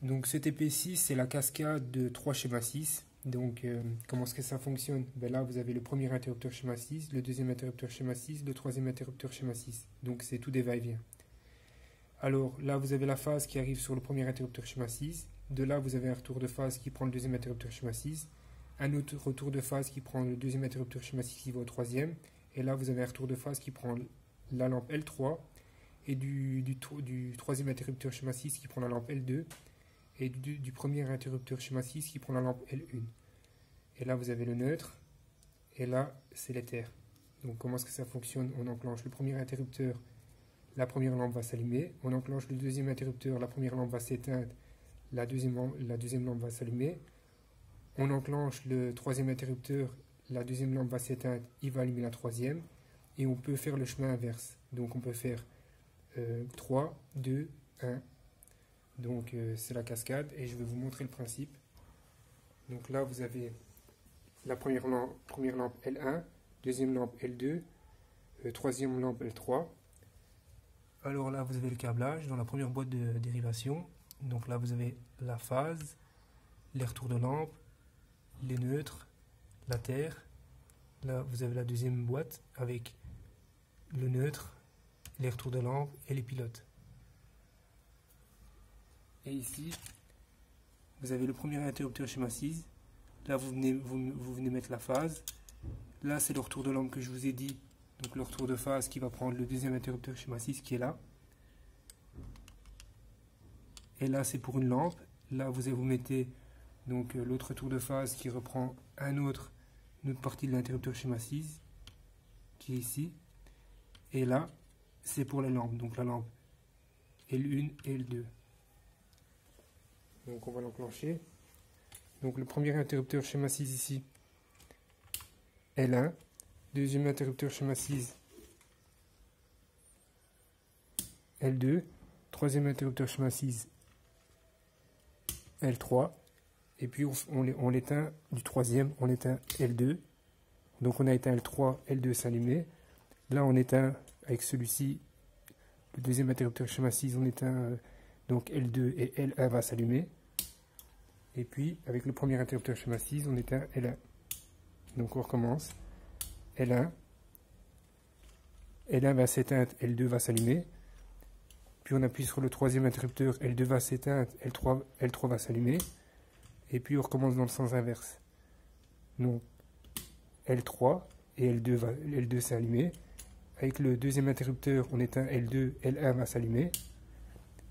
Donc ce TP6, c'est la cascade de 3 schémas 6. Donc comment est-ce que ça fonctionne? Ben là, vous avez le premier interrupteur schéma 6, le deuxième interrupteur schéma 6, le troisième interrupteur schéma 6. Donc c'est tout des va-et-vient. Alors là, vous avez la phase qui arrive sur le premier interrupteur schéma 6. De là, vous avez un retour de phase qui prend le deuxième interrupteur schéma 6. Un autre retour de phase qui prend le deuxième interrupteur schéma 6 qui va au troisième. Et là, vous avez un retour de phase qui prend la lampe L3 et du troisième interrupteur schéma 6 qui prend la lampe L2 et du premier interrupteur schéma 6 qui prend la lampe L1. Et là, vous avez le neutre et là, c'est l'éther. Donc, comment est-ce que ça fonctionne? On enclenche le premier interrupteur, la première lampe va s'allumer. On enclenche le deuxième interrupteur, la première lampe va s'éteindre, la deuxième lampe va s'allumer. On enclenche le troisième interrupteur, la deuxième lampe va s'éteindre, il va allumer la troisième. Et on peut faire le chemin inverse. Donc on peut faire 3, 2, 1. Donc c'est la cascade et je vais vous montrer le principe. Donc là vous avez la première lampe L1, deuxième lampe L2, troisième lampe L3. Alors là vous avez le câblage dans la première boîte de dérivation. Donc là vous avez la phase, les retours de lampe, les neutres, la terre. Là vous avez la deuxième boîte avec le neutre, les retours de lampe et les pilotes. Et ici, vous avez le premier interrupteur schéma 6. Là, vous venez mettre la phase. Là, c'est le retour de lampe que je vous ai dit. Donc, le retour de phase qui va prendre le deuxième interrupteur schéma 6 qui est là. Et là, c'est pour une lampe. Là, vous mettez donc l'autre retour de phase qui reprend une autre partie de l'interrupteur schéma 6 qui est ici. Et là, c'est pour les lampes. Donc, la lampe L1 et L2. Donc on va l'enclencher. Donc le premier interrupteur schéma 6 ici, L1. Deuxième interrupteur schéma 6, L2. Troisième interrupteur schéma 6, L3. Et puis on l'éteint du troisième, on éteint L2. Donc on a éteint L3, L2 s'allumer. Là on éteint avec celui-ci, le deuxième interrupteur schéma 6, on éteint donc L2 et L1 va s'allumer. Et puis, avec le premier interrupteur schéma 6, on éteint L1. Donc on recommence. L1. L1 va s'éteindre, L2 va s'allumer. Puis on appuie sur le troisième interrupteur, L2 va s'éteindre, L3 va s'allumer. Et puis on recommence dans le sens inverse. Donc L3 et L2 s'est allumé. Avec le deuxième interrupteur, on éteint L2, L1 va s'allumer.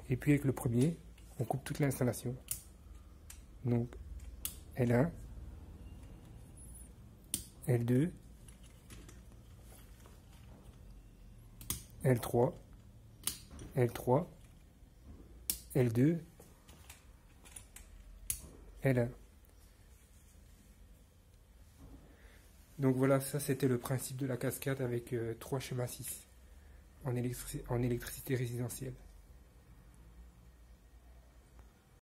Et puis avec le premier, on coupe toute l'installation. Donc L1, L2, L3, L3, L2, L1. Donc voilà, ça c'était le principe de la cascade avec 3 schémas 6 en électricité résidentielle.